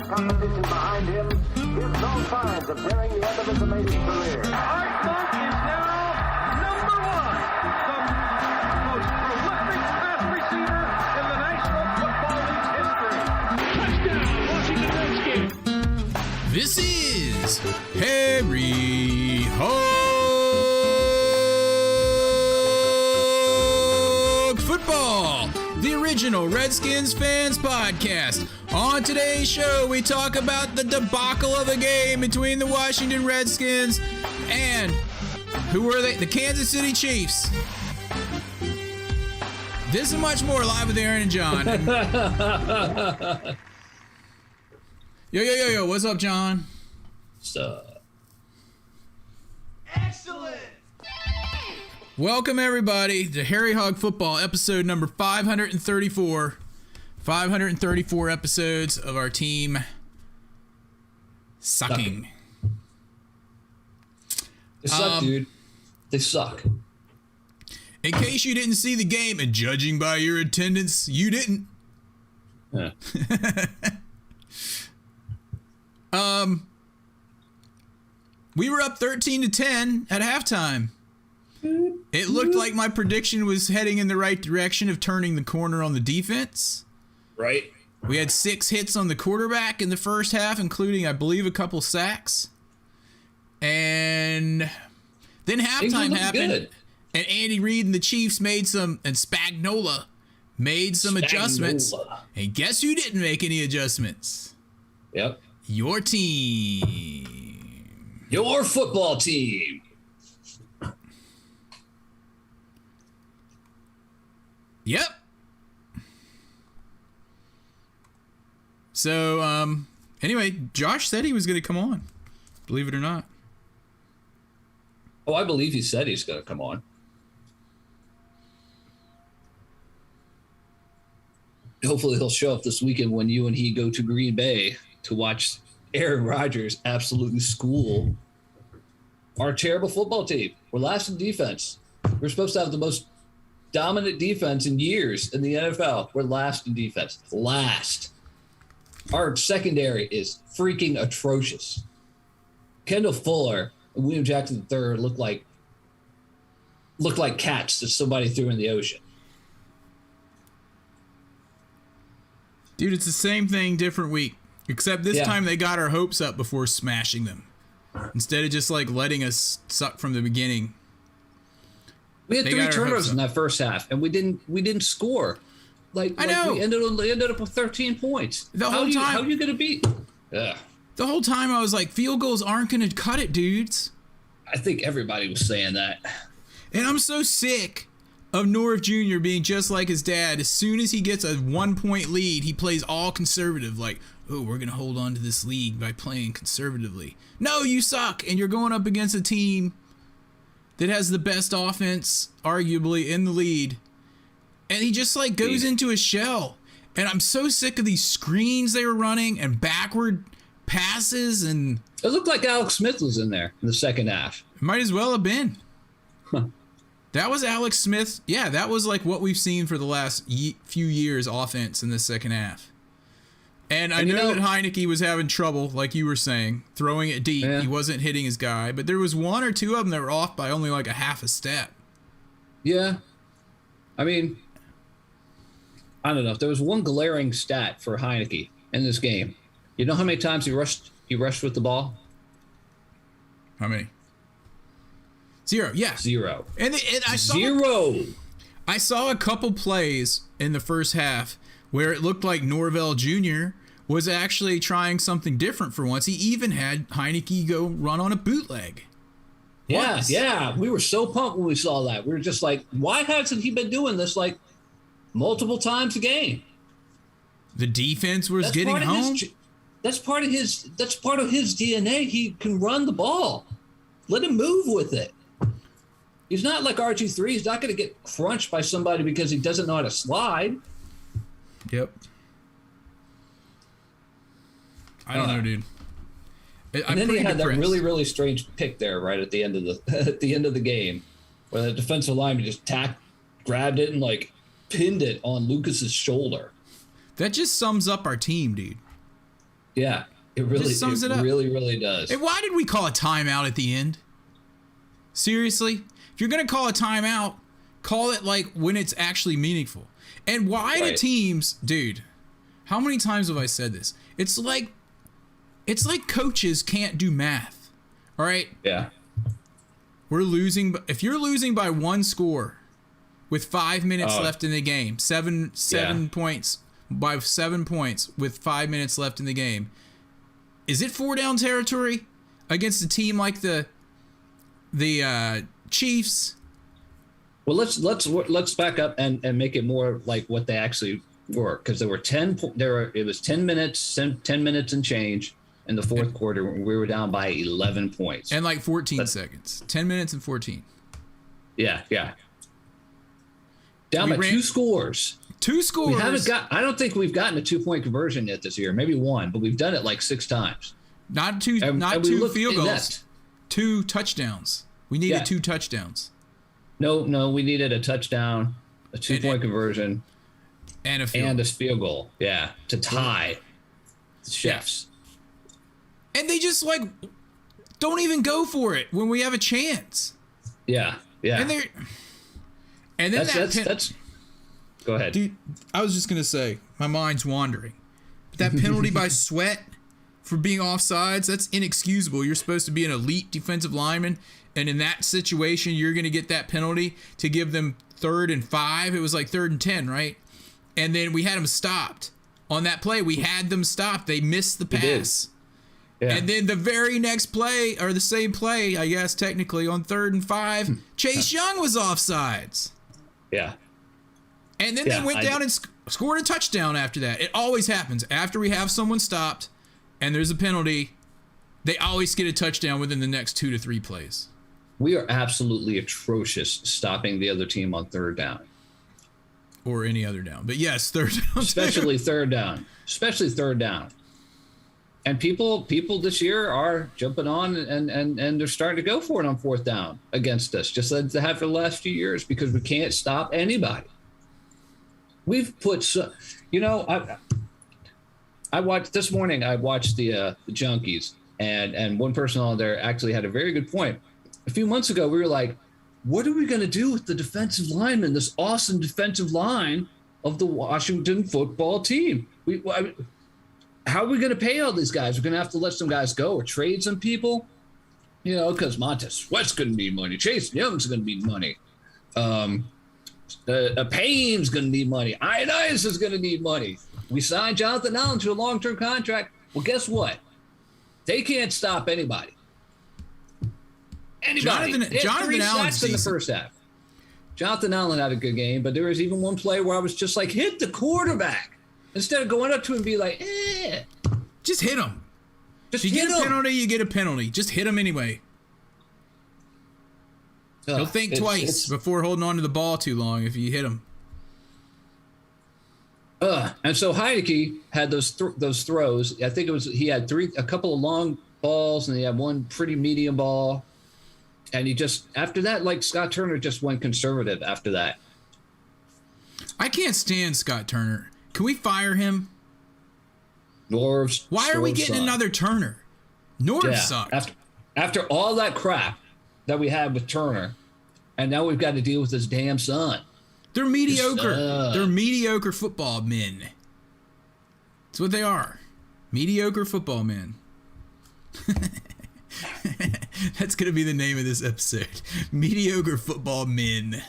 competition behind him gives no signs of nearing the end of his amazing career. Art Monk is now number one, the most prolific pass receiver in the National Football League's history. Touchdown, Washington Redskins. This is Harry Hog Football, the original Redskins Fans podcast. On today's show, we talk about the debacle of a game between the Washington Redskins and, who were they? The Kansas City Chiefs. This and much more live with Aaron and John. Yo, what's up, John? Excellent. Welcome, everybody, to Harry Hog Football, episode number 534. 534 episodes of our team sucking. They suck, dude. They suck. In case you didn't see the game, and judging by your attendance, you didn't. Yeah. We were up 13-10 at halftime. It looked like my prediction was heading in the right direction of turning the corner on the defense. Right. We had 6 hits on the quarterback in the first half, including, I believe, a couple sacks. And then halftime happened, good. And Andy Reid and the Chiefs made some, and Spagnuolo made some adjustments. And guess who didn't make any adjustments? Yep. Your team. Your football team. Yep. So, anyway, Josh said he was going to come on. Believe it or not. Oh, I believe he said he's going to come on. Hopefully he'll show up this weekend when you and he go to Green Bay to watch Aaron Rodgers absolutely school our terrible football team. We're last in defense. We're supposed to have the most dominant defense in years in the NFL. We're last in defense. Last. Our secondary is freaking atrocious. Kendall Fuller and William Jackson III look like cats that somebody threw in the ocean. Dude, it's the same thing, different week. Except this time they got our hopes up before smashing them. Instead of just like letting us suck from the beginning. We had 3 turnovers in that first half, and we didn't score. I know. We ended up with 13 points. How are you going to beat? Yeah. The whole time I was like, field goals aren't going to cut it, dudes. I think everybody was saying that. And I'm so sick of Norv Jr. being just like his dad. As soon as he gets a 1-point lead, he plays all conservative. Like, oh, we're going to hold on to this league by playing conservatively. No, you suck. And you're going up against a team that has the best offense, arguably, in the lead. And he just, like, goes into a shell. And I'm so sick of these screens they were running and backward passes. And it looked like Alex Smith was in there in the second half. Might as well have been. That was Alex Smith. Yeah, that was, like, what we've seen for the last few years offense in the second half. And I know that Heineke was having trouble, like you were saying, throwing it deep. Yeah. He wasn't hitting his guy. But there was 1 or 2 of them that were off by only like a half a step. Yeah. I mean, I don't know. There was one glaring stat for Heineke in this game. You know how many times he rushed with the ball? How many? 0. Yeah. 0. And I saw 0. I saw a couple plays in the first half where it looked like Norvell Jr. was actually trying something different for once. He even had Heineke go run on a bootleg. Yeah. We were so pumped when we saw that. We were just like, why hasn't he been doing this like multiple times a game? The defense was getting home. That's part of his DNA. He can run the ball. Let him move with it. He's not like RG3. He's not going to get crunched by somebody because he doesn't know how to slide. Yep. I don't know, dude. And then he had that really, really strange pick there right at the end of the game, where the defensive lineman just grabbed it and like pinned it on Lucas's shoulder. That just sums up our team, dude. Yeah, it really sums it up. really, really does. And why did we call a timeout at the end? Seriously? If you're going to call a timeout, call it like when it's actually meaningful. And why do teams, dude, how many times have I said this? It's like coaches can't do math. All right? Yeah. We're losing. If you're losing by one score with 5 minutes left in the game, seven points, by 7 points with 5 minutes left in the game, is it 4-down territory against a team like the Chiefs? Well, let's back up and make it more like what they actually were, because there were 10. It was 10 minutes and change in the fourth quarter. We were down by 11 points and like 14 seconds. 10 minutes and 14. Yeah. Down by 2 scores. 2 scores. We haven't got. I don't think we've gotten a 2-point conversion yet this year. Maybe one, but we've done it like 6 times. Not two. Not 2 field goals. Inept. 2 touchdowns. We needed 2 touchdowns. No, we needed a touchdown, a 2-point conversion, and a field goal. Yeah, to tie the Chefs. And they just like don't even go for it when we have a chance. Yeah. And then that's. Go ahead, dude. I was just gonna say my mind's wandering. But that penalty by Sweat for being offsides, that's inexcusable. You're supposed to be an elite defensive lineman. And in that situation, you're going to get that penalty to give them 3rd and 5. It was like 3rd and 10, right? And then we had them stopped. On that play, we had them stopped. They missed the pass. Yeah. And then the very next play, or the same play, I guess, technically, on 3rd and 5, Chase Young was offsides. Yeah. And then they went down and scored a touchdown after that. It always happens. After we have someone stopped and there's a penalty, they always get a touchdown within the next 2 to 3 plays. We are absolutely atrocious stopping the other team on 3rd down. Or any other down. But yes, 3rd down. Especially 3rd down. Especially 3rd down. And people this year are jumping on and they're starting to go for it on 4th down against us, just like they have for the last few years, because we can't stop anybody. We've put I watched this morning. I watched the Junkies, and one person on there actually had a very good point. A few months ago, we were like, what are we going to do with the defensive linemen, this awesome defensive line of the Washington football team? How are we going to pay all these guys? We're going to have to let some guys go or trade some people, because Montez Sweat's going to need money. Chase Young's going to need money. Payne's going to need money. Ionize is going to need money. We signed Jonathan Allen to a long-term contract. Well, guess what? They can't stop anybody. Jonathan Allen's in the first half. Jonathan Allen had a good game, but there was even one play where I was just like, hit the quarterback instead of going up to him and be like, just hit him. Just if you hit get a him. penalty, you get a penalty. Just hit him anyway. He'll think twice before holding on to the ball too long if you hit him. And so Heineke had those throws. I think he had a couple of long balls, and he had one pretty medium ball. And he just, after that, like Scott Turner just went conservative after that. I can't stand Scott Turner. Can we fire him? Why are we getting another Turner? Norv sucked. After all that crap that we had with Turner, and now we've got to deal with this damn son. They're mediocre. They're mediocre football men. That's what they are. Mediocre football men. That's going to be the name of this episode. Mediocre football men.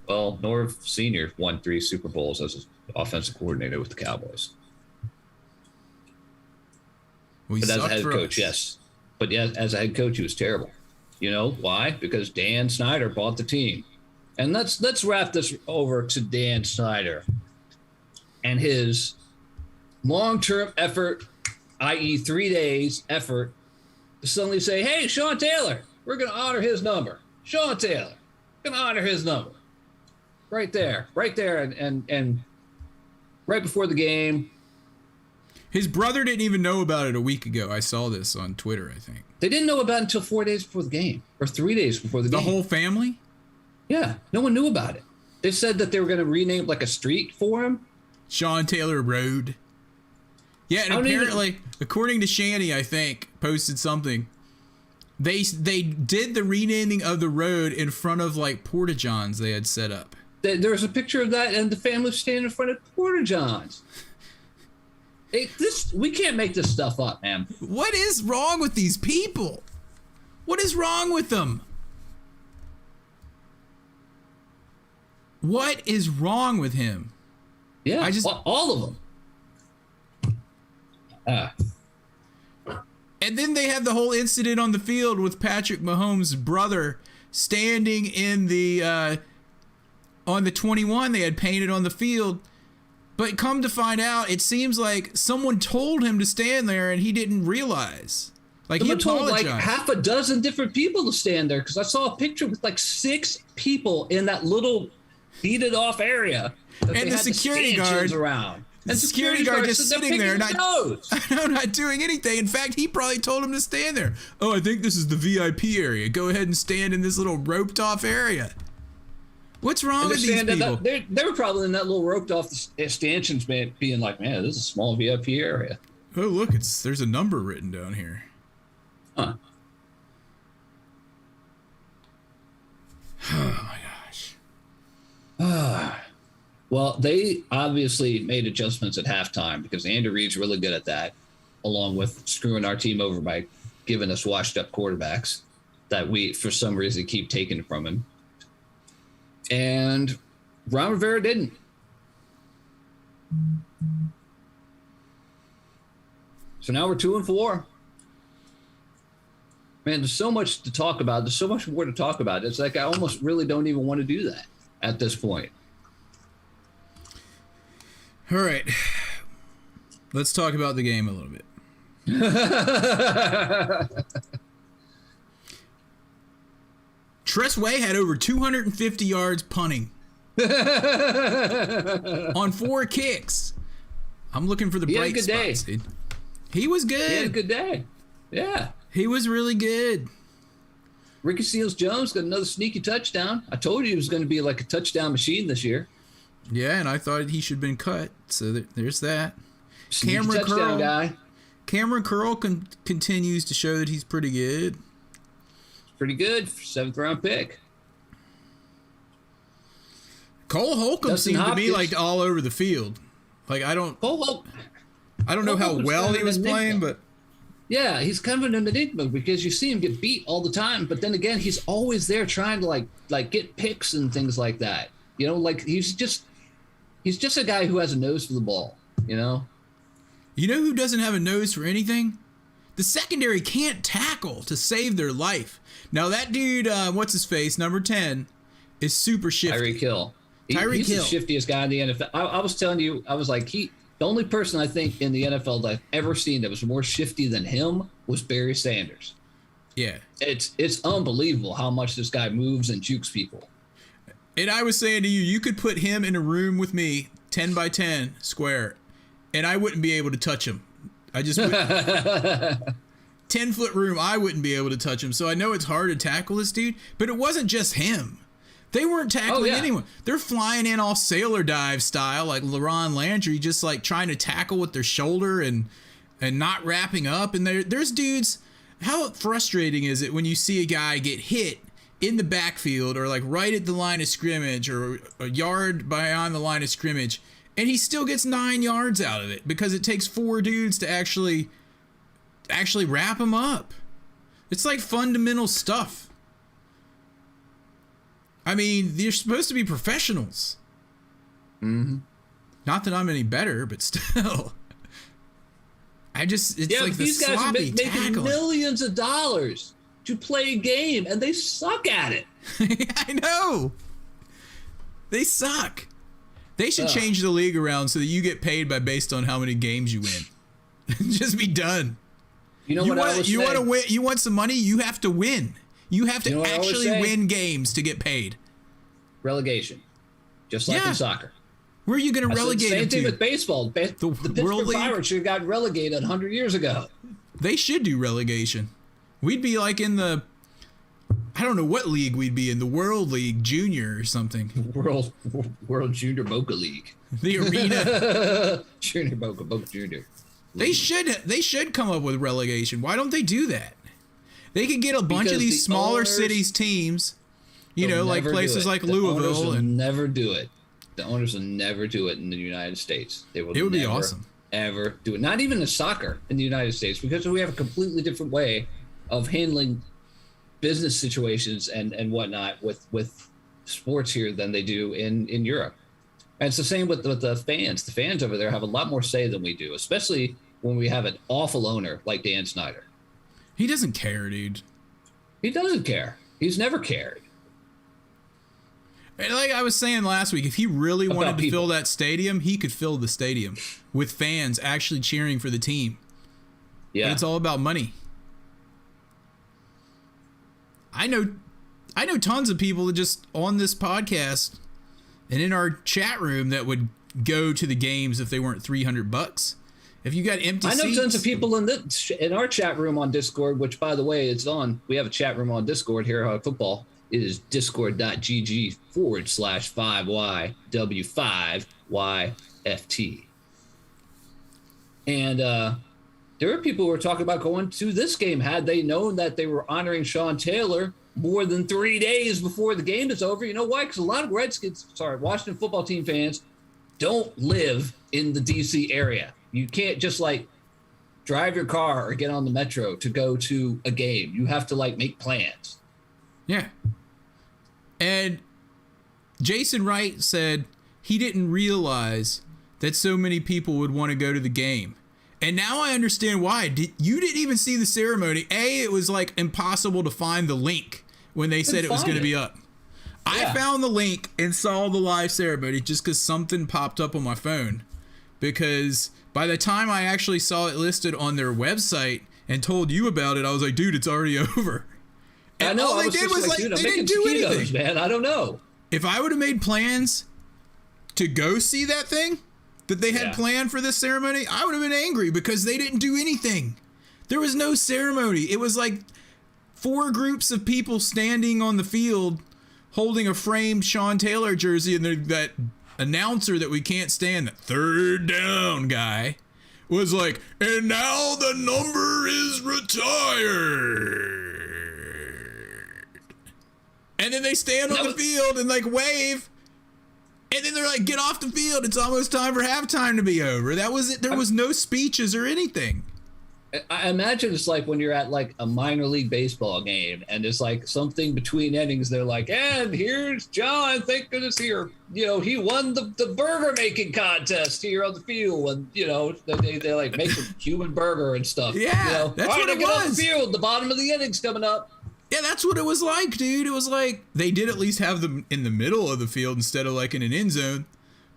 Well, Norv Sr. won 3 Super Bowls as an offensive coordinator with the Cowboys. But as a head coach, yes. But yeah, as a head coach, he was terrible. You know why? Because Dan Snyder bought the team. And let's wrap this over to Dan Snyder and his long-term effort, i.e. 3 days effort, to suddenly say, hey, Sean Taylor, we're going to honor his number. Sean Taylor, going to honor his number. Right there, and right before the game. His brother didn't even know about it a week ago. I saw this on Twitter, I think. They didn't know about it until 4 days before the game, or 3 days before the game. The whole family? Yeah, no one knew about it. They said that they were going to rename like a street for him. Sean Taylor Road. Yeah, and apparently, according to Shanny, I think, posted something. They did the renaming of the road in front of like porta-johns they had set up. There's a picture of that, and the family standing in front of porta-johns. We can't make this stuff up, man. What is wrong with these people? What is wrong with them? What is wrong with him? Yeah, all of them. And then they have the whole incident on the field with Patrick Mahomes' brother standing in the on the 21 they had painted on the field. But come to find out, it seems like someone told him to stand there and he didn't realize. Like he apologized. Told like half a dozen different people to stand there, because I saw a picture with like 6 people in that little beaded off area. And the security guard around. The security guard just sitting there, not doing anything. In fact, he probably told him to stand there. Oh, I think this is the VIP area. Go ahead and stand in this little roped off area. What's wrong with these people? They were probably in that little roped off stanchions, being like, man, this is a small VIP area. Oh, look, there's a number written down here. Huh. Oh my gosh. Well, they obviously made adjustments at halftime, because Andy Reid's really good at that, along with screwing our team over by giving us washed up quarterbacks that we, for some reason, keep taking from him. And Ron Rivera didn't. So now we're 2-4. Man, there's so much to talk about. There's so much more to talk about. It's like I almost really don't even want to do that at this point. All right. Let's talk about the game a little bit. Tress Way had over 250 yards punting on 4 kicks. I'm looking for the bright spots, dude. He was good. He had a good day. Yeah. He was really good. Ricky Seals-Jones got another sneaky touchdown. I told you he was going to be like a touchdown machine this year. Yeah, and I thought he should have been cut. So there's that. Sneaky touchdown guy. Cameron Curl continues to show that he's pretty good. Pretty good. 7th round pick. Cole Holcomb Dustin seemed Hopkins. to be like all over the field. Like I don't know how well he was playing, but yeah, he's kind of an enigma, because you see him get beat all the time, but then again, he's always there trying to like get picks and things like that. You know, like he's just a guy who has a nose for the ball, you know? You know who doesn't have a nose for anything? The secondary can't tackle to save their life. Now that dude, what's his face, number 10, is super shifty. Tyreek Hill. He's Hill. the shiftiest guy in the NFL. I was telling you, I was like, the only person I think in the NFL that I've ever seen that was more shifty than him was Barry Sanders. Yeah. It's unbelievable how much this guy moves and jukes people. And I was saying to you, you could put him in a room with me, 10 by 10 square, and I wouldn't be able to touch him. I just wouldn't. 10-foot room, I wouldn't be able to touch him. So I know it's hard to tackle this dude, but it wasn't just him. They weren't tackling anyone. They're flying in all sailor dive style, like LaRon Landry, just like trying to tackle with their shoulder and not wrapping up. And there's dudes. How frustrating is it when you see a guy get hit in the backfield or like right at the line of scrimmage or a yard beyond the line of scrimmage, and he still gets 9 yards out of it because it takes 4 dudes to actually wrap him up. It's like fundamental stuff. I mean, they're supposed to be professionals. Mm-hmm. Not that I'm any better, but still. It's like these the guys are sloppy making tackling. millions of dollars to play a game, and they suck at it. I know. They suck. They should change the league around so that you get paid based on how many games you win. Just be done. You know what I was saying? You want to win? You want some money? You have to win. You have to actually win games to get paid. Relegation, just like in soccer. Where are you going to relegate them to? Same thing with baseball. The Pittsburgh Pirates should have gotten relegated 100 years ago. They should do relegation. We'd be like in the, I don't know what league we'd be in, the World League Junior or something. World Junior Boca League. The arena. Junior Boca Junior. They should come up with relegation. Why don't they do that? They could get a bunch of these smaller cities teams, like places like Louisville, and never do it. The owners will never do it in the United States. It would be awesome. Ever do it. Not even in soccer in the United States, because we have a completely different way of handling business situations and whatnot with sports here than they do in Europe. And it's the same with the fans. The fans over there have a lot more say than we do, especially when we have an awful owner like Dan Snyder. He doesn't care, dude. He doesn't care. He's never cared. And like I was saying last week, if he really wanted to fill that stadium, he could fill the stadium with fans actually cheering for the team. Yeah. But it's all about money. I know tons of people that just on this podcast and in our chat room that would go to the games if they weren't $300. If you got empty seats. I know tons of people in our chat room on Discord, which, by the way, it's on. We have a chat room on Discord here at Football. It is discord.gg/5YW5YFT. And there were people who were talking about going to this game had they known that they were honoring Sean Taylor more than 3 days before the game is over. You know why? Because a lot of Washington football team fans don't live in the D.C. area. You can't just drive your car or get on the metro to go to a game. You have to make plans. Yeah. And Jason Wright said he didn't realize that so many people would want to go to the game. And now I understand why. You didn't even see the ceremony. It was impossible to find the link when they said it was going to be up. Yeah. I found the link and saw the live ceremony just because something popped up on my phone. Because by the time I actually saw it listed on their website and told you about it, I was like, dude, it's already over. And I know, all they did was dude, they didn't do anything. Man, I don't know. If I would have made plans to go see that thing that they had planned for this ceremony, I would have been angry because they didn't do anything. There was no ceremony. It was 4 groups of people standing on the field holding a framed Sean Taylor jersey, and that announcer that we can't stand, that third down guy, was like, and now the number is retired. And then they stand on the field and wave. And then they're like, get off the field. It's almost time for halftime to be over. That was it. There was no speeches or anything. I imagine it's when you're at a minor league baseball game and it's something between innings. They're like, and here's John. Thank goodness here. He won the burger making contest here on the field. And, they making human burger and stuff. Yeah, that's what it was. Off the field. The bottom of the innings coming up. Yeah, that's what it was like, dude. It was they did at least have them in the middle of the field instead of in an end zone.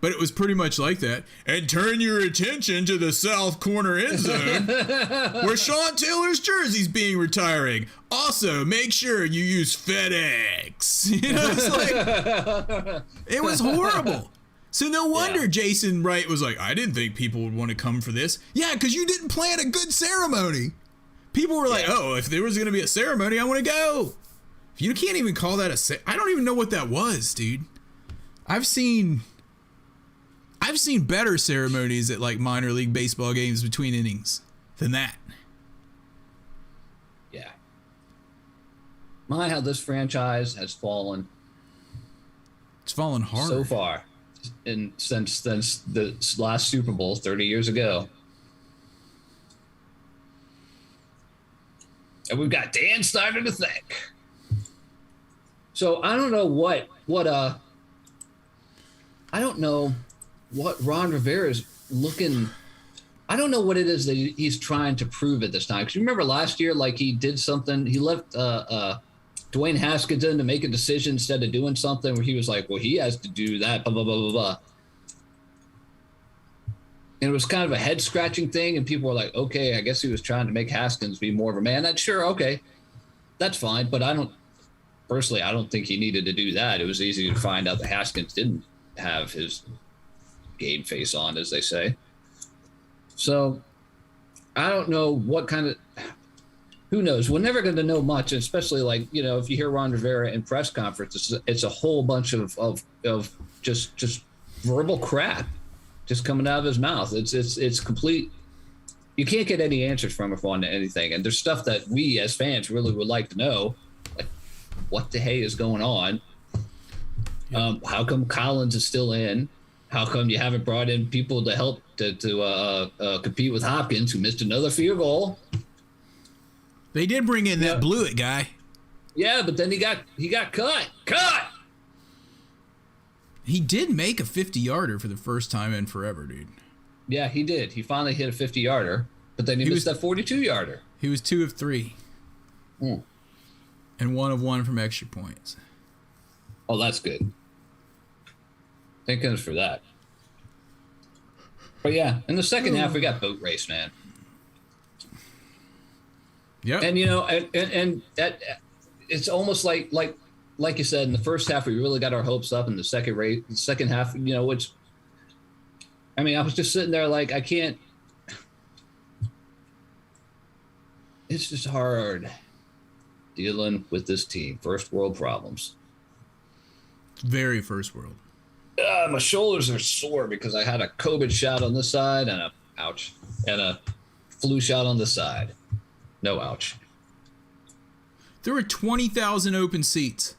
But it was pretty much like that. And turn your attention to the south corner end zone where Sean Taylor's jersey's being retiring. Also, make sure you use FedEx. It was horrible. So no wonder Jason Wright was like, I didn't think people would want to come for this. Yeah, because you didn't plan a good ceremony. People were like, oh, if there was going to be a ceremony, I want to go. You can't even call that I don't even know what that was, dude. I've seen better ceremonies at minor league baseball games between innings than that. Yeah. My, how this franchise has fallen. It's fallen hard. So far. Since the last Super Bowl 30 years ago. And we've got Dan Snyder to thank. So I don't know what Ron Rivera is looking. I don't know what it is that he's trying to prove at this time. Because you remember last year, he did something. He left Dwayne Haskins in to make a decision instead of doing something where he was like, well, he has to do that, blah, blah, blah, blah, blah. And it was kind of a head scratching thing. And people were like, okay, I guess he was trying to make Haskins be more of a man. That's sure. Okay, that's fine. But I don't think he needed to do that. It was easy to find out that Haskins didn't have his game face on, as they say. So I don't know what kind of, who knows? We're never going to know much, especially if you hear Ron Rivera in press conference, it's a whole bunch of just verbal crap just coming out of his mouth. It's complete you can't get any answers from him on anything. And there's stuff that we as fans really would like to know, like what the hey is going on? How come Collins is still in? How come you haven't brought in people to help to compete with Hopkins, who missed another field goal? They did bring in that Blewett guy. Yeah, but then he got cut. He did make a 50-yarder for the first time in forever, dude. Yeah, he did. He finally hit a 50-yarder, but then he missed that 42-yarder. He was 2 of 3. And 1 of 1 from extra points. Oh, that's good. Thank goodness for that. But yeah, in the second half, we got boat race, man. Yep. And and that it's almost like you said, in the first half, we really got our hopes up. In the second half, which, I mean, I was just sitting there like, I can't. It's just hard dealing with this team. First world problems. Very first world. My shoulders are sore because I had a COVID shot on this side and a flu shot on this side. No ouch. There were 20,000 open seats.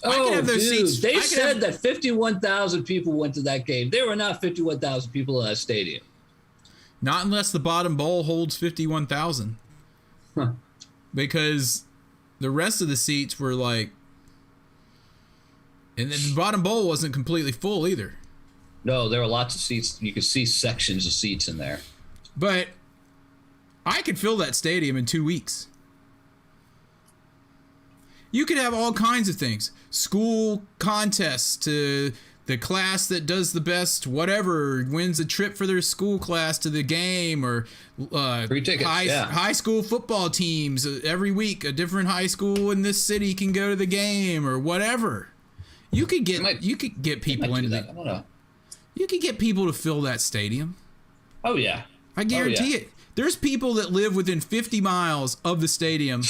Oh, I could have those dude, seats. They said that 51,000 people went to that game. There were not 51,000 people in that stadium. Not unless the bottom bowl holds 51,000. Huh. Because the rest of the seats were like... And the bottom bowl wasn't completely full either. No, there were lots of seats. You could see sections of seats in there. But I could fill that stadium in 2 weeks. You could have all kinds of things. School contests to the class that does the best, whatever, wins a trip for their school class to the game, or free tickets, high school football teams. Every week, a different high school in this city can go to the game, or whatever. You could get people into that. I don't know. You could get people to fill that stadium. Oh yeah, I guarantee it. There's people that live within 50 miles of the stadium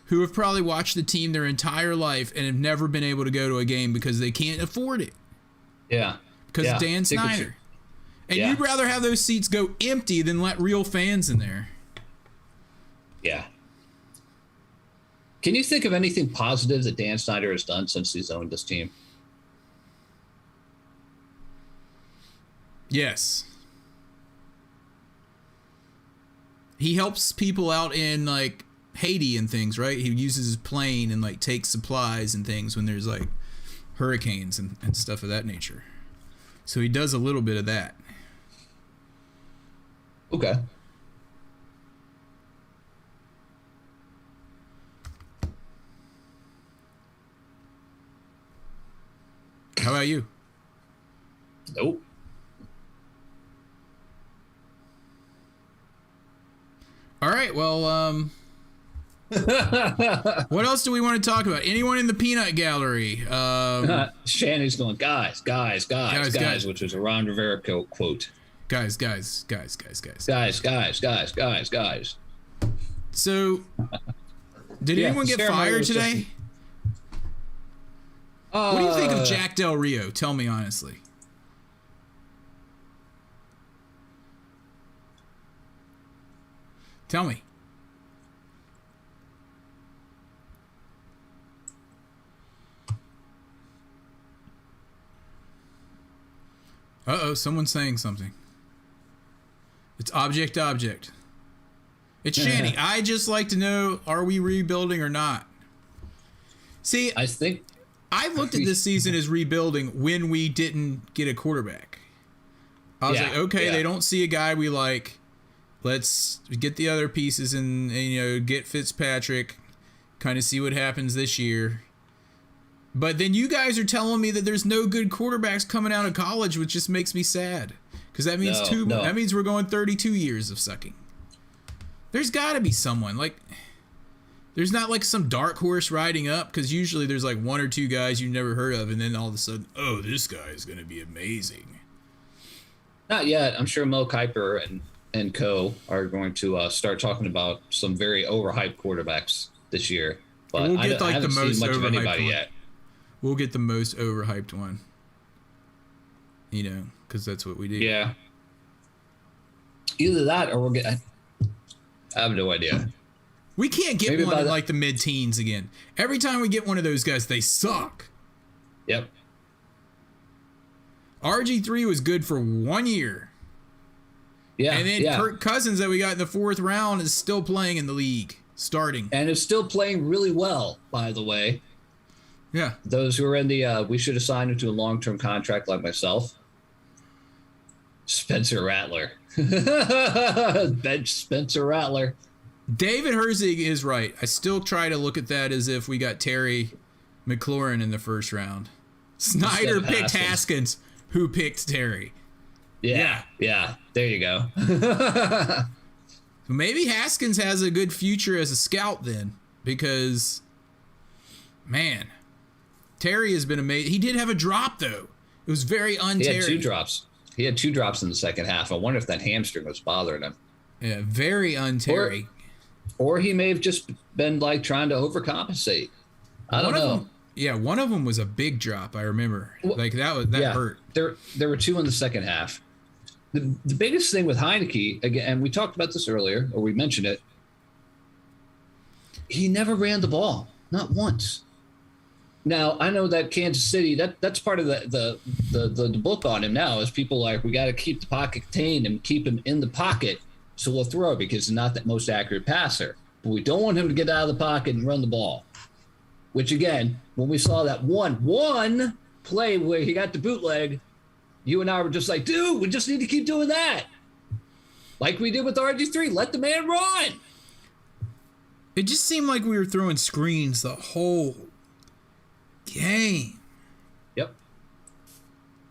who have probably watched the team their entire life and have never been able to go to a game because they can't afford it. Yeah. Because of Dan Snyder. And you'd rather have those seats go empty than let real fans in there. Yeah. Can you think of anything positive that Dan Snyder has done since he's owned this team? Yes. He helps people out in like Haiti and things, right? He uses his plane and like takes supplies and things when there's like hurricanes and stuff of that nature. So he does a little bit of that. Okay. How about you? Nope. All right, well, what else do we want to talk about? Anyone in the peanut gallery? Shannon's going, guys, which was a Ron Rivera quote. Guys. So, did anyone get fired today? What do you think of Jack Del Rio? Tell me honestly. Tell me. Uh-oh, someone's saying something. It's object. It's Shanny. I just like to know, are we rebuilding or not? See, I think I looked at this season as rebuilding when we didn't get a quarterback. I was like, okay, they don't see a guy we like. Let's get the other pieces and get Fitzpatrick, kind of see what happens this year. But then you guys are telling me that there's no good quarterbacks coming out of college, which just makes me sad. Because that means that means we're going 32 years of sucking. There's got to be someone. Like, there's not like some dark horse riding up, because usually there's like one or two guys you've never heard of, and then all of a sudden, oh, this guy is going to be amazing. Not yet. I'm sure Mo Kiper and co are going to start talking about some very overhyped quarterbacks this year. But we'll get I haven't the most seen much of overhyped anybody one. yet. We'll get the most overhyped one. Because that's what we do. Yeah. Either that or we'll get. I have no idea. We can't get Maybe one by in the- like the mid-teens again. Every time we get one of those guys, they suck. Yep. RG3 was good for 1 year. Yeah. And then yeah. Kirk Cousins that we got in the 4th round is still playing in the league, starting. And is still playing really well, by the way. Yeah. Those who are in the, we should have signed him to a long-term contract like myself. Spencer Rattler. Bench Spencer Rattler. David Herzig is right. I still try to look at that as if we got Terry McLaurin in the 1st round. Snyder Instead of picked Haskins, who picked Terry. Yeah. There you go. Maybe Haskins has a good future as a scout then, because, man, Terry has been amazing. He did have a drop, though. It was very un-Terry. He had 2 drops. He had 2 drops in the second half. I wonder if that hamstring was bothering him. Yeah, very un-Terry. Or he may have just been like trying to overcompensate. I don't know. One of them was a big drop. I remember, like that hurt. There were 2 in the second half. The biggest thing with Heineke, again, and we talked about this earlier, or we mentioned it, he never ran the ball, not once. Now I know that Kansas City, that's part of the book on him now is people like we got to keep the pocket contained and keep him in the pocket, so we'll throw because he's not the most accurate passer. But we don't want him to get out of the pocket and run the ball. Which again, when we saw that one play where he got the bootleg, you and I were just like, dude, we just need to keep doing that. Like we did with RG3, let the man run. It just seemed like we were throwing screens the whole game. Yep.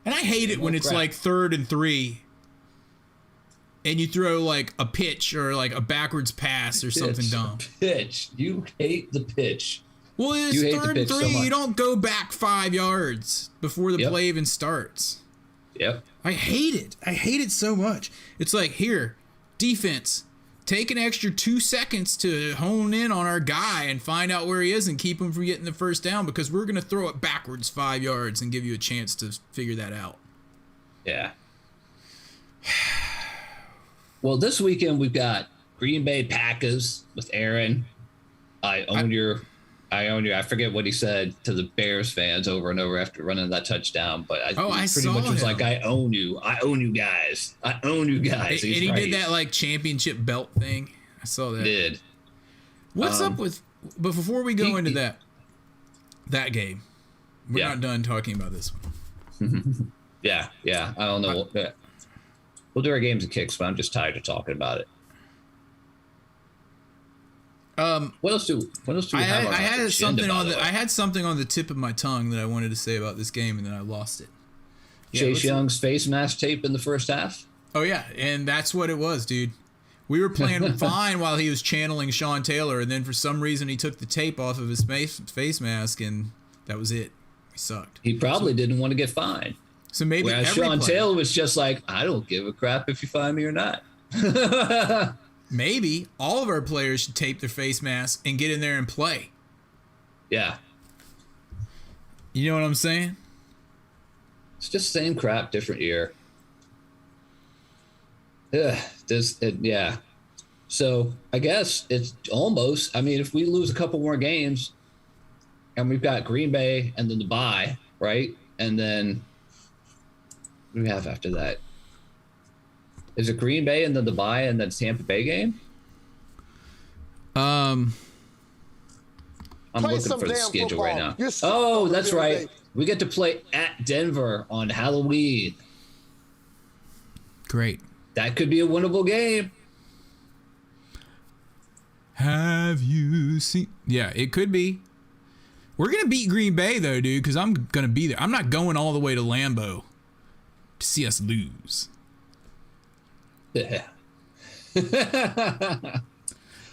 And I hate it when it's like 3rd and 3 and you throw like a pitch or like a backwards pass or something dumb. Pitch. You hate the pitch. Well, it's You hate the 3rd and pitch so 3. much. You don't go back 5 yards before the play even starts. Yep. I hate it. I hate it so much. It's like, here, defense, take an extra 2 seconds to hone in on our guy and find out where he is and keep him from getting the first down because we're going to throw it backwards 5 yards and give you a chance to figure that out. Yeah. Well, this weekend we've got Green Bay Packers with Aaron. I own you. I forget what he said to the Bears fans over and over after running that touchdown, but I pretty much was like, I own you. I own you guys. I own you guys. And he did that like championship belt thing. I saw that. He did. What's up with, but before we go into that game, we're not done talking about this one. Yeah. I don't know. We'll do our games and kicks, but I'm just tired of talking about it. What else do we have on I had our something agenda, on by the way? I had something on the tip of my tongue that I wanted to say about this game, and then I lost it. Chase Young's face mask tape in the first half. Oh yeah, and that's what it was, dude. We were playing fine while he was channeling Sean Taylor, and then for some reason he took the tape off of his face mask, and that was it. He sucked. He probably didn't want to get fined. So maybe Whereas every Sean player, Taylor was just like, I don't give a crap if you fine me or not. maybe all of our players should tape their face mask and get in there and play. Yeah. You know what I'm saying? It's just same crap, different year. Yeah. So I guess it's almost, I mean, if we lose a couple more games and we've got Green Bay and then the bye, right? And then what do we have after that? Is it Green Bay and then the bye and then Tampa Bay game? I'm looking for the schedule right now. Oh, that's right. We get to play at Denver on Halloween. Great. That could be a winnable game. Have you seen? Yeah, it could be. We're going to beat Green Bay, though, dude, because I'm going to be there. I'm not going all the way to Lambeau to see us lose. Yeah.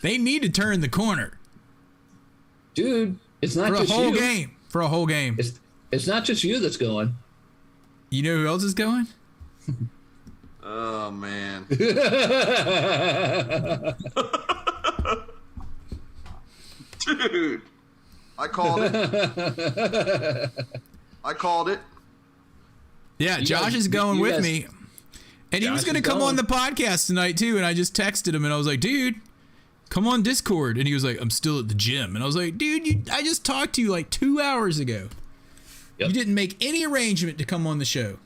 They need to turn the corner. Dude, it's not For a just whole you. game. For a whole game. It's not just you that's going. You know who else is going? Oh, man. Dude. I called it. Yeah, Josh is going with me. And he was Josh going to is come going. on the podcast tonight, too. And I just texted him, and I was like, dude, come on Discord. And he was like, I'm still at the gym. And I was like, dude, I just talked to you like 2 hours ago. Yep. You didn't make any arrangement to come on the show.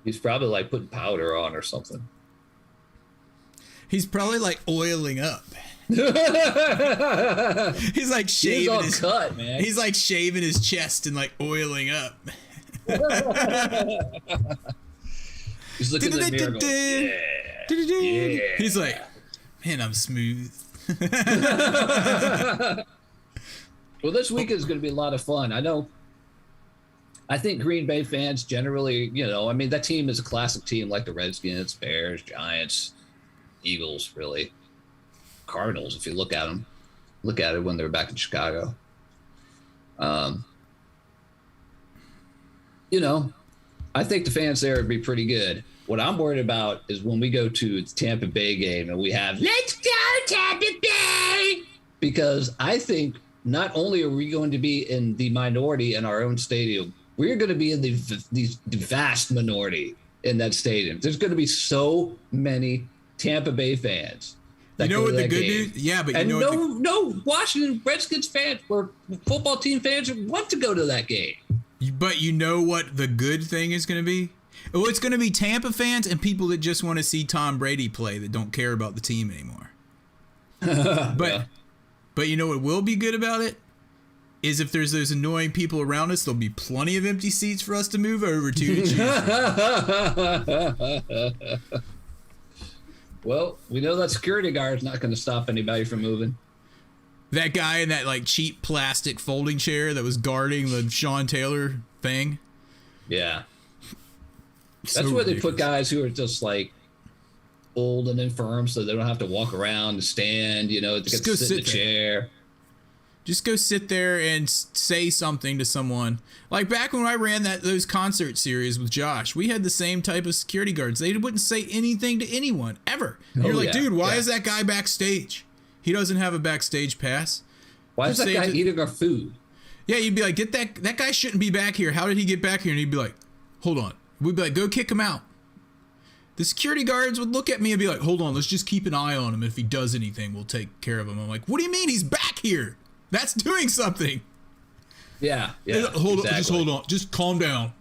He's probably like putting powder on or something. He's probably like oiling up. He's like He's shaving all his cut, man. He's like shaving his chest and like oiling up. He's looking in the mirror going, yeah. He's like, man, I'm smooth. Well, this week is going to be a lot of fun. I think Green Bay fans generally, I mean, that team is a classic team like the Redskins, Bears, Giants, Eagles, really. Cardinals, if you look at them. Look at it when they were back in Chicago. I think the fans there would be pretty good. What I'm worried about is when we go to the Tampa Bay game and we have, let's go Tampa Bay! Because I think not only are we going to be in the minority in our own stadium, we're going to be in the vast minority in that stadium. There's going to be so many Tampa Bay fans. You know what the good news? Yeah, but you know no Washington Redskins fans or football team fans want to go to that game. But you know what the good thing is going to be? Oh, it's going to be Tampa fans and people that just want to see Tom Brady play that don't care about the team anymore. But you know what will be good about it? Is if there's those annoying people around us, there'll be plenty of empty seats for us to move over to. Well, we know that security guard's not going to stop anybody from moving. That guy in that like cheap plastic folding chair that was guarding the Sean Taylor thing. Yeah. That's So where they ridiculous. put guys who are just like old and infirm so they don't have to walk around and stand, they Just get go to sit in the sit there. chair. Just go sit there and say something to someone. Like back when I ran those concert series with Josh, we had the same type of security guards. They wouldn't say anything to anyone ever. You're like, yeah, dude, why yeah. is that guy backstage? He doesn't have a backstage pass. Why is Just that say guy to- eating our food? Yeah, you'd be like, get that guy shouldn't be back here. How did he get back here? And he'd be like, hold on. We'd be like, go kick him out. The security guards would look at me and be like, hold on, let's just keep an eye on him. If he does anything, we'll take care of him. I'm like, what do you mean he's back here? That's doing something. Yeah. Hold on, exactly. just hold on. Just calm down.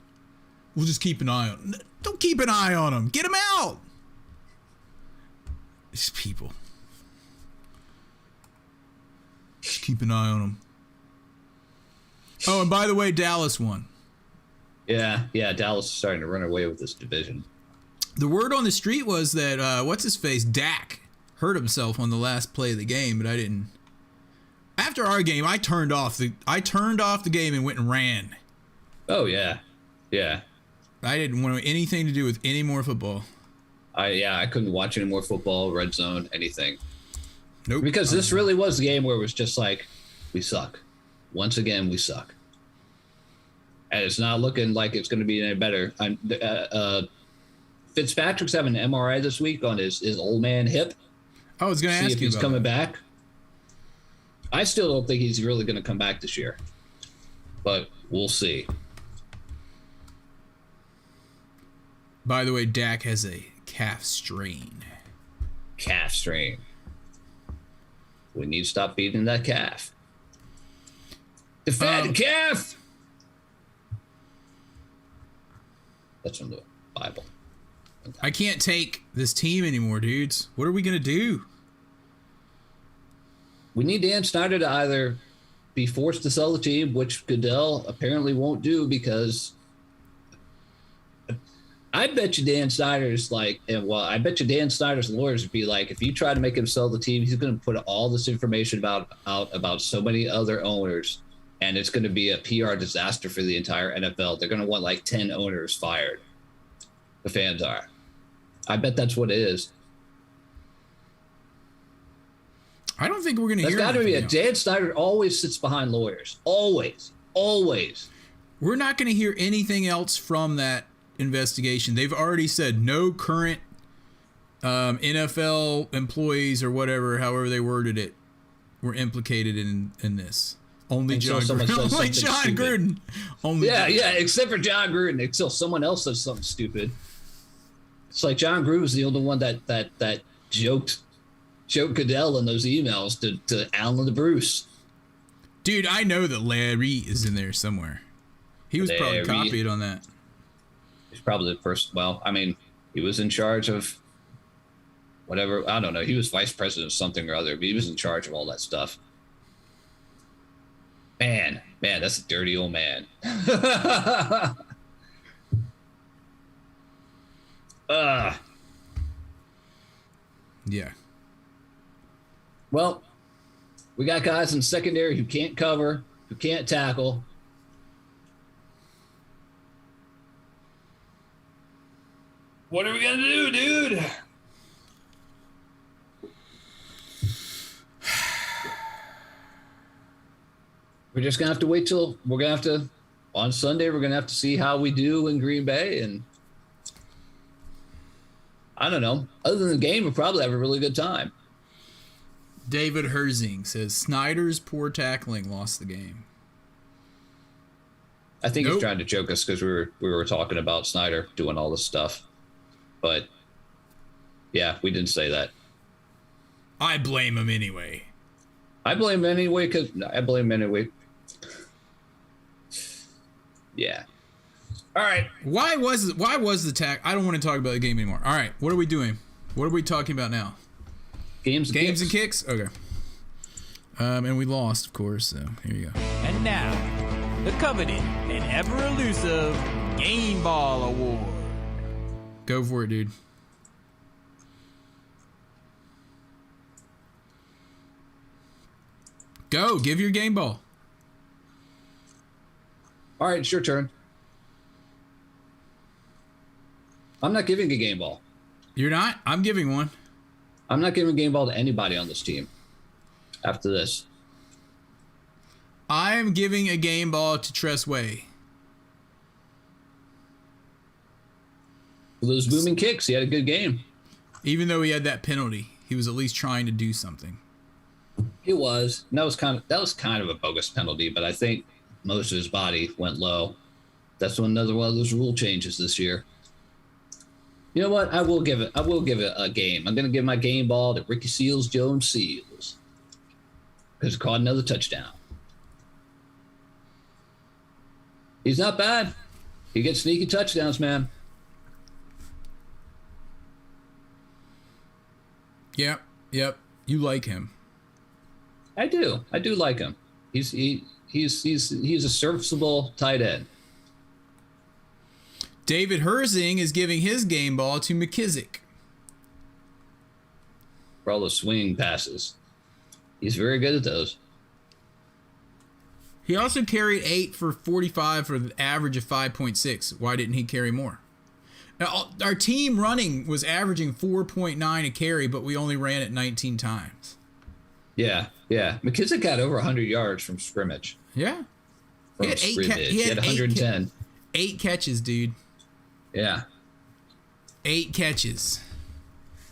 We'll just keep an eye on him. Don't keep an eye on him. Get him out. These people. Just keep an eye on him. Oh, and by the way, Dallas won. Yeah, Dallas is starting to run away with this division. The word on the street was that what's his face, Dak, hurt himself on the last play of the game, but I didn't. After our game, I turned off the game and went and ran. Oh yeah. I didn't want anything to do with any more football. I couldn't watch any more football, red zone, anything. Nope. Because this really was the game where it was just like, we suck. Once again, we suck. And it's not looking like it's going to be any better. Fitzpatrick's having an MRI this week on his old man hip. I was going to See ask if you he's about coming that. back. I still don't think he's really going to come back this year. But we'll see. By the way, Dak has a calf strain. Calf strain. We need to stop beating that calf. The fat calf! That's from the Bible. I can't take this team anymore, dudes. What are we going to do? We need Dan Snyder to either be forced to sell the team, which Goodell apparently won't do, because I bet you Dan Snyder's I bet you Dan Snyder's lawyers would be like, if you try to make him sell the team, he's going to put all this information about so many other owners, and it's going to be a PR disaster for the entire NFL. They're going to want like 10 owners fired. The fans are. I bet that's what it is. I don't think we're going to There's hear got to be anything else. Dan Snyder always sits behind lawyers. Always. We're not going to hear anything else from that investigation. They've already said no current NFL employees or whatever, however they worded it, were implicated in this. Only Until John someone Gruden. says Only something John stupid. Gruden. Only Yeah, John. except for John Gruden, until someone else says something stupid. It's like John Groove's the only one that joked Goodell in those emails to Alan the Bruce. Dude, I know that Larry is in there somewhere. He was probably Larry. copied on that. He's probably the first. Well, I mean, he was in charge of whatever. I don't know. He was vice president of something or other, but he was in charge of all that stuff. Man, that's a dirty old man. Yeah. Well, we got guys in secondary who can't cover, who can't tackle. What are we gonna do, dude? We're just gonna have to wait till on Sunday. We're gonna have to see how we do in Green Bay, and I don't know. Other than the game, we'll probably have a really good time. David Herzing says Snyder's poor tackling lost the game. I think Nope. he's trying to joke us because we were talking about Snyder doing all this stuff, but yeah, we didn't say that. I blame him anyway. I blame him anyway because I blame him anyway. Yeah. All right. Why was the tack? I don't want to talk about the game anymore. All right, what are we doing? What are we talking about now? Games And kicks? Okay. And we lost, of course, so here you go. And now, the coveted and ever elusive Game Ball Award. Go for it, dude. Go, give your game ball. All right, it's your turn. I'm not giving a game ball. You're not? I'm giving one. I'm not giving a game ball to anybody on this team after this. I am giving a game ball to Tress Way. For those booming kicks, he had a good game. Even though he had that penalty, he was at least trying to do something. He was. And that was kind of a bogus penalty, but I think most of his body went low. That's another one of those rule changes this year. You know what? I will give it a game. I'm going to give my game ball to Ricky Jones Seals because he caught another touchdown. He's not bad. He gets sneaky touchdowns, man. Yep. You like him. I do like him. He's a serviceable tight end. David Herzing is giving his game ball to McKissick. For all the swing passes. He's very good at those. He also carried 8 for 45 for an average of 5.6. Why didn't he carry more? Now, our team running was averaging 4.9 a carry, but we only ran it 19 times. Yeah. McKissick got over 100 yards from scrimmage. Yeah. He had 110. 8 catches, dude. Yeah. 8 catches.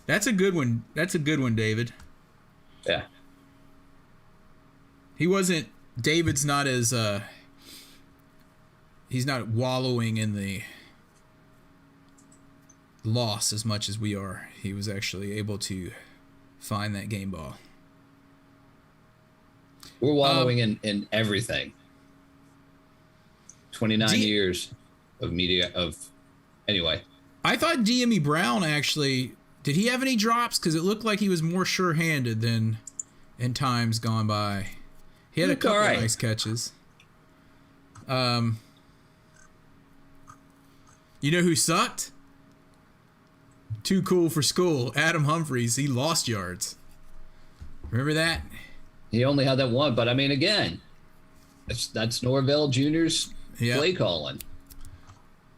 That's a good one. That's a good one, David. Yeah. David's not as he's not wallowing in the loss as much as we are. He was actually able to find that game ball. We're wallowing in everything. 29 years of media anyway. I thought DME Brown actually, did he have any drops? Because it looked like he was more sure-handed than in times gone by. He had a couple nice catches. You know who sucked? Too cool for school. Adam Humphries. He lost yards. Remember that? He only had that one, but I mean, again, that's Norvell Jr.'s play calling.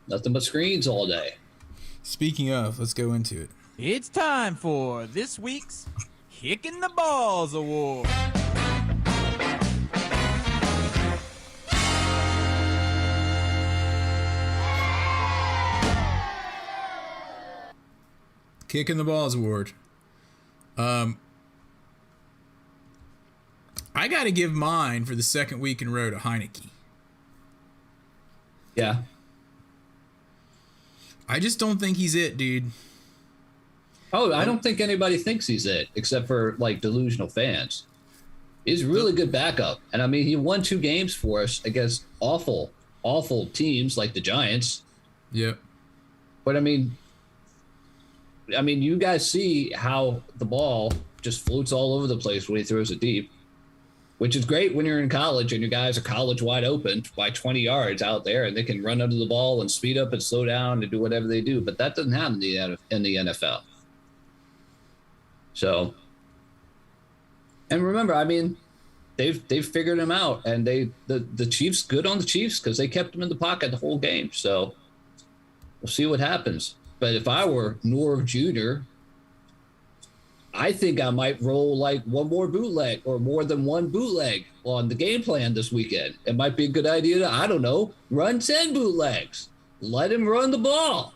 Nothing but screens all day. Speaking of, let's go into it. It's time for this week's Kicking the Balls Award. Kicking the Balls Award. I got to give mine for the second week in a row to Heineke. Yeah. I just don't think he's it, dude. Oh, I don't think anybody thinks he's it, except for like delusional fans. He's a really good backup. And I mean, he won 2 games for us against awful teams like the Giants. Yep. But I mean, you guys see how the ball just floats all over the place when he throws it deep, which is great when you're in college and your guys are college wide open by 20 yards out there and they can run under the ball and speed up and slow down and do whatever they do. But that doesn't happen in the NFL. So, and remember, I mean, they've figured him out, and the Chiefs, good on the Chiefs because they kept him in the pocket the whole game. So we'll see what happens. But if I were Norv Jr., I think I might roll like one more bootleg or more than one bootleg on the game plan this weekend. It might be a good idea to, I don't know, run 10 bootlegs. Let him run the ball.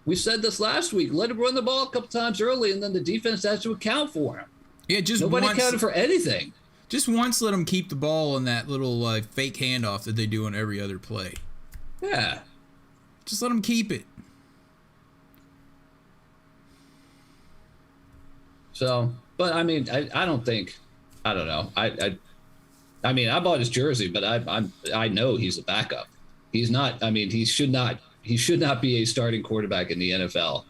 We said this last week. Let him run the ball a couple times early, and then the defense has to account for him. Yeah, just nobody once, counted for anything. Just once, let them keep the ball on that little fake handoff that they do on every other play. Yeah. Just let them keep it. So, but I mean, I don't know. I mean, I bought his jersey, but I know he's a backup. He's not. I mean, he should not be a starting quarterback in the NFL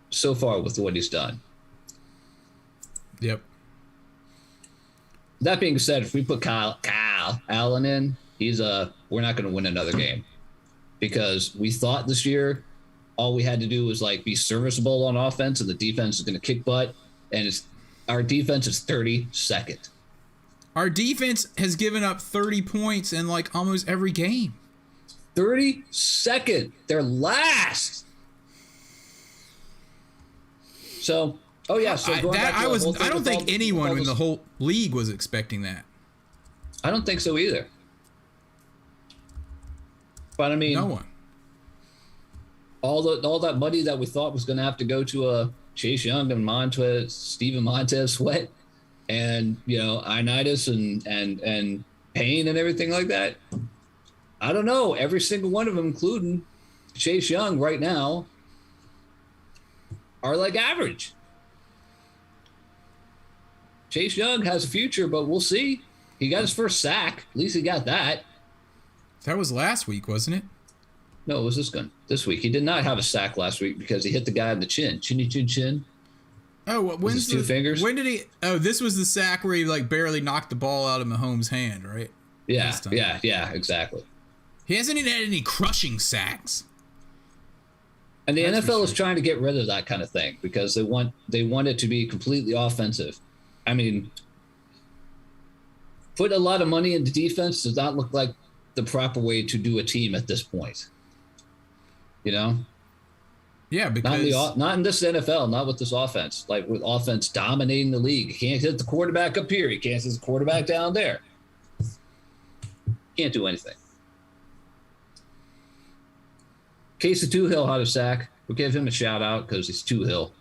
so far with what he's done. Yep. That being said, if we put Kyle Allen in, we're not going to win another game because we thought this year all we had to do was like be serviceable on offense and the defense is going to kick butt, and our defense is 32nd. Our defense has given up 30 points in like almost every game. 32nd. They're last. So, oh yeah. So going back to the whole thing I don't think anyone in the whole league was expecting that. I don't think so either. But I mean, no one. All that money that we thought was going to have to go to Chase Young and Steven Montez Sweat, and Initis and Payne and everything like that. I don't know. Every single one of them, including Chase Young right now, are like average. Chase Young has a future, but we'll see. He got his first sack. At least he got that. That was last week, wasn't it? No, it was this week. He did not have a sack last week because he hit the guy in the chin. Chin. Oh, when's two fingers? When did he? Oh, this was the sack where he like barely knocked the ball out of Mahomes' hand, right? Yeah, exactly. He hasn't even had any crushing sacks. And the That's NFL is trying to get rid of that kind of thing because they want it to be completely offensive. I mean, put a lot of money into defense does not look like the proper way to do a team at this point. Yeah, because not in this NFL, not with this offense. Like with offense dominating the league, you can't hit the quarterback up here. You can't hit the quarterback down there. Can't do anything. Casey Toohill had a sack. We'll give him a shout out because he's Toohill.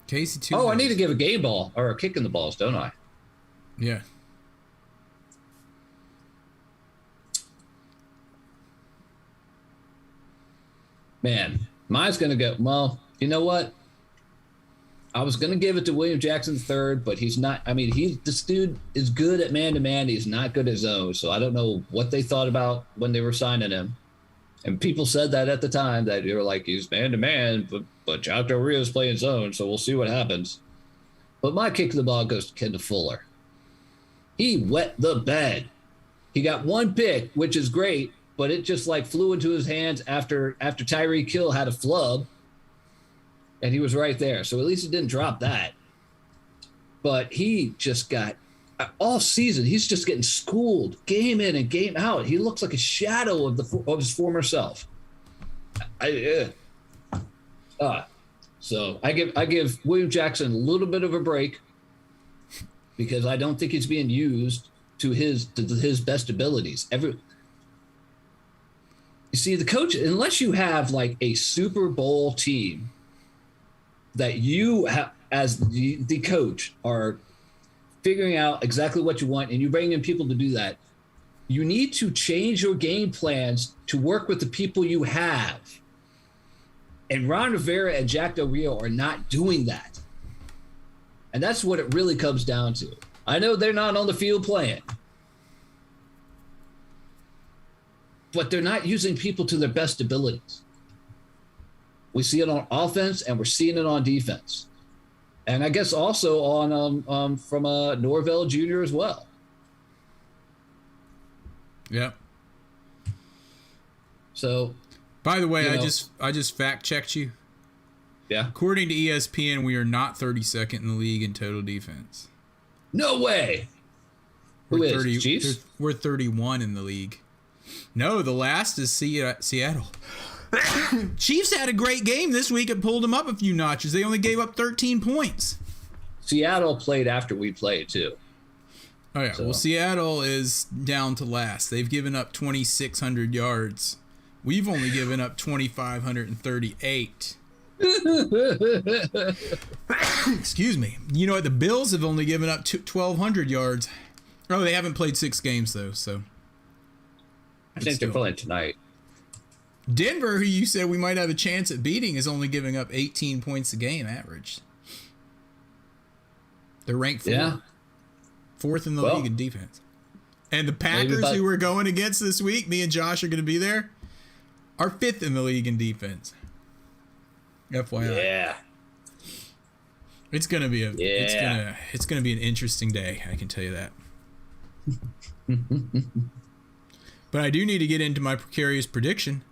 Casey Toohill. Oh, I need to give a game ball or a kick in the balls, don't I? Yeah. Man, mine's going to go, well, you know what? I was going to give it to William Jackson III, but he's not. I mean, this dude is good at man-to-man. He's not good at zone. So I don't know what they thought about when they were signing him. And people said that at the time, that they were like, he's man-to-man, but Jack Del Rio's playing zone, so we'll see what happens. But my kick of the ball goes to Kendall Fuller. He wet the bed. He got one pick, which is great, but it just like flew into his hands after Tyreek Hill had a flub, and he was right there. So at least he didn't drop that. But he just got all season. He's just getting schooled game in and game out. He looks like a shadow of his former self. So I give William Jackson a little bit of a break because I don't think he's being used to his best abilities. You see, the coach, unless you have like a Super Bowl team that you have as the coach are figuring out exactly what you want and you bring in people to do that, you need to change your game plans to work with the people you have. And Ron Rivera and Jack Del Rio are not doing that. And that's what it really comes down to. I know they're not on the field playing, but they're not using people to their best abilities. We see it on offense and we're seeing it on defense. And I guess also on from Norvell Jr. as well. Yep. So, by the way, I just fact checked you. Yeah. According to ESPN, we are not 32nd in the league in total defense. No way. Who is? Chiefs? We're 31 in the league. No, the last is Seattle. Chiefs had a great game this week. It pulled them up a few notches. They only gave up 13 points. Seattle played after we played, too. Oh, yeah. So. Well, Seattle is down to last. They've given up 2,600 yards. We've only given up 2,538. Excuse me. You know what? The Bills have only given up 1,200 yards. Oh, they haven't played 6 games, though, so. I think they're playing tonight. Denver, who you said we might have a chance at beating, is only giving up 18 points a game average. They're ranked fourth in the league in defense. And the Packers, who we're going against this week, me and Josh are going to be there, are 5th in the league in defense. FYI. Yeah. It's gonna be it's gonna be an interesting day, I can tell you that. But I do need to get into my precarious prediction.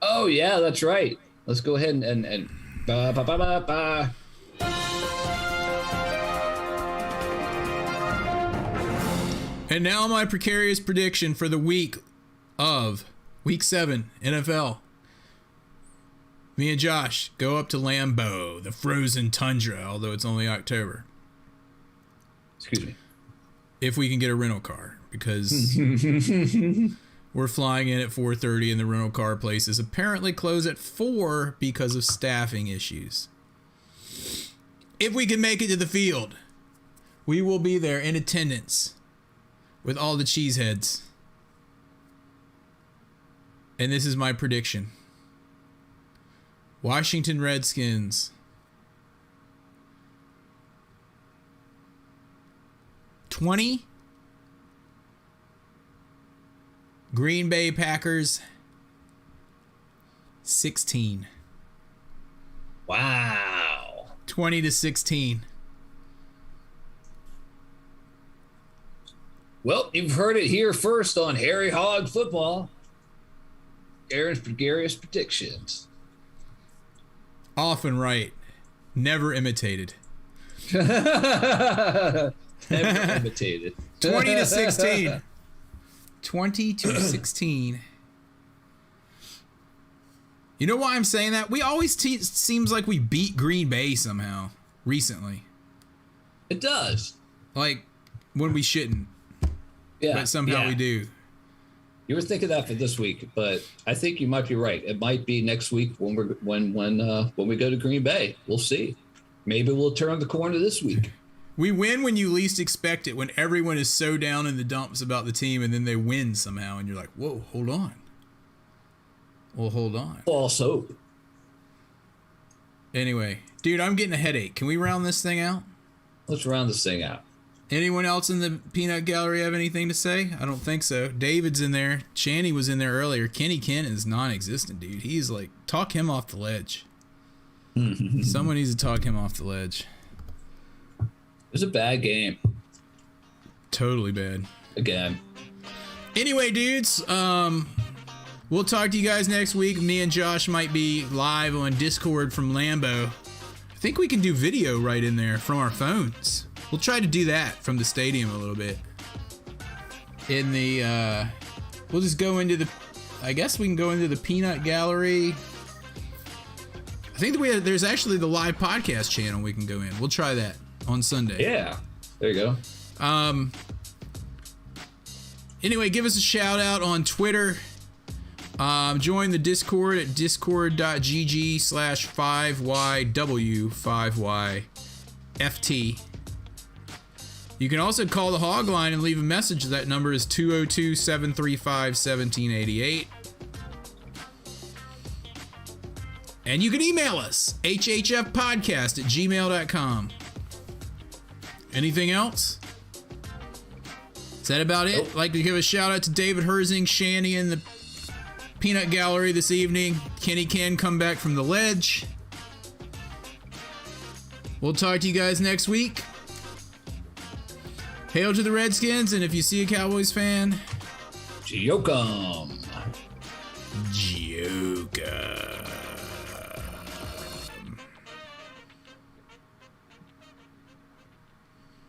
Oh yeah, that's right. Let's go ahead and ba ba ba ba ba. And now my precarious prediction for the week 7 NFL. Me and Josh go up to Lambeau, the frozen tundra, although it's only October. Excuse me. If we can get a rental car, because we're flying in at 4:30 and the rental car places apparently close at 4 because of staffing issues. If we can make it to the field, we will be there in attendance with all the cheeseheads. And this is my prediction. Washington Redskins 20. Green Bay Packers 16. Wow. 20-16. Well, you've heard it here first on Harry Hog Football. Aaron's Fragarius predictions. Often right. Never imitated. Never imitated. 20-16. 20-16. You know why I'm saying that? We always seems like we beat Green Bay somehow recently. It does. Like when we shouldn't. Yeah. But somehow we do. You were thinking that for this week, but I think you might be right. It might be next week when we go to Green Bay. We'll see. Maybe we'll turn the corner this week. We win when you least expect it, when everyone is so down in the dumps about the team, and then they win somehow, and you're like, whoa, hold on. Well, hold on. False hope. Anyway, dude, I'm getting a headache. Can we round this thing out? Let's round this thing out. Anyone else in the peanut gallery have anything to say? I don't think so. David's in there. Channy was in there earlier. Kenny Ken is non-existent, dude. He's like, talk him off the ledge. Someone needs to talk him off the ledge. It was a bad game. Totally bad. Again. Anyway, dudes, we'll talk to you guys next week. Me and Josh might be live on Discord from Lambeau. I think we can do video right in there from our phones. We'll try to do that from the stadium a little bit. In the, we'll just go into the, I guess we can go into the peanut gallery. I think there's actually the live podcast channel we can go in. We'll try that on Sunday. Yeah, there you go. Anyway, give us a shout out on Twitter. Join the Discord at discord.gg/5YW5YFT. You can also call the Hog Line and leave a message. That number is 202-735-1788. And you can email us, hhfpodcast@gmail.com. Anything else? Is that about it? Nope. I'd like to give a shout out to David Herzing, Shanny in the Peanut Gallery this evening. Kenny can come back from the ledge. We'll talk to you guys next week. Hail to the Redskins, and if you see a Cowboys fan, Giokum.